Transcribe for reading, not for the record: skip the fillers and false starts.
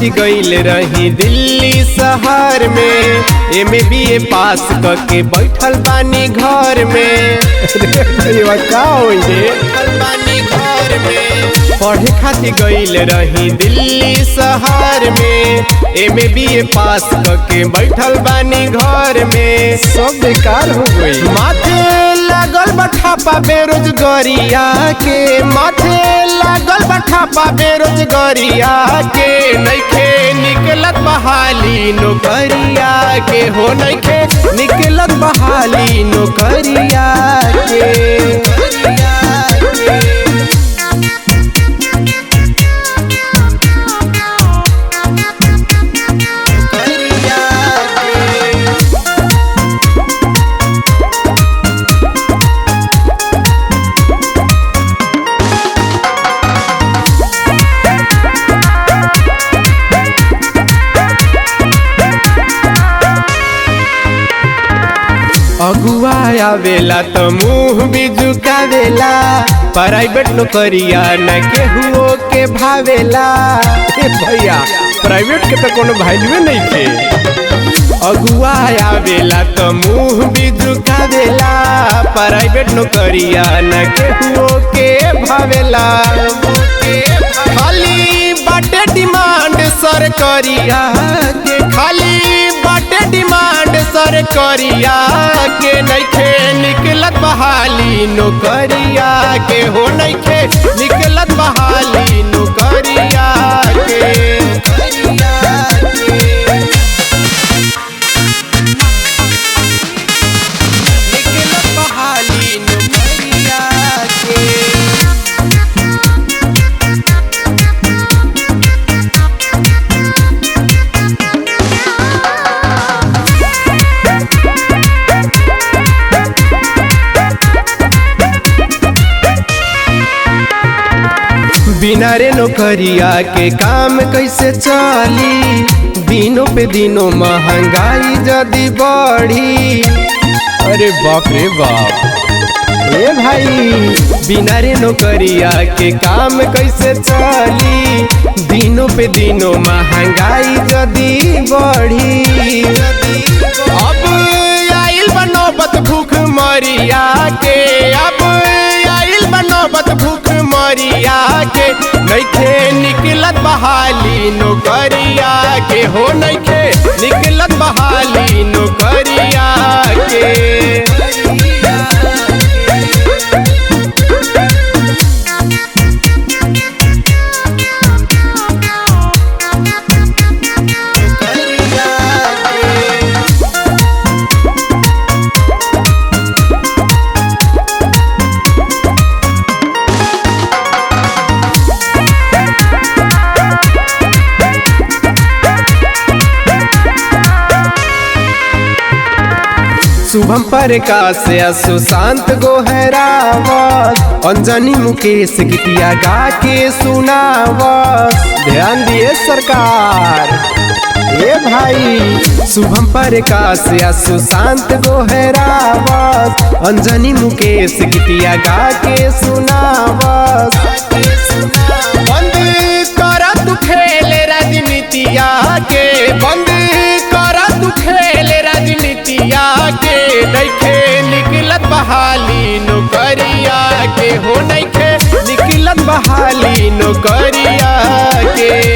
खातिर गईल रही दिल्ली शहर में, एमे BA पास करके बैठल बानी घर में। का बैठल बानी घर में, पढ़े खातिर गईल रही दिल्ली शहर में, एमे BA पास करके बैठल बानी घर में। सब बेकार हो गई। माथे लागल बठापा बेरोजगारिया के, माथे लागल बठापा बेरोजगारिया के, नइखे निकलत बहाली नौकरिया के, हो नइखे निकलत बहाली नौकरिया के। अगुआ आवेला तो मुँह भी झुकावेला, प्राइवेट नौकरिया न केहू के भावेला। भैया प्राइवेट के तो कोनो वैल्यू नहीं थे। अगुआ आवेला तो मुँह भी झुकावेला, प्राइवेट नौकरिया न केहू के भावेला। खाली बाटे डिमांड सरकारिया के, खाली बाटे डिमांड सरकारिया के, नइखे निकलत बहाली नौकरिया के, हो नइखे निकलत बहाली नौकरिया के। निकलत बहाली नौकरिया के। बिना रे नौकरिया के काम कैसे चली, दिनों पे दिनों महंगाई जदी बढ़ी। अरे बाप रे बाप। ए भाई बिना रे नौकरिया के काम कैसे चली, दिनों पे दिनों महंगाई जदी बढ़ी। अब आइल बनोबत भूख मरिया के, अब आइल बनोबत भूख मरिया के, नइखे निकलत बहाली नौकरिया के, हो नइखे निकलत बहाली नौकरिया के। शुभम प्रकाश सुशांत गोहरावत, अंजनी मुकेश गीतिया गा के सुनावत। ध्यान दिए सरकार। ए भाई शुभम प्रकाश सुशांत गोहरावत, अंजनी मुकेश गीतिया गा के सुनावत। बंद कर तू खेल राजनीतिया के, बंद कर तू खेल राजनीतिया के, नइखे निकलत बहाली नौकरिया के, हो नइखे निकलत बहाली नौकरिया के।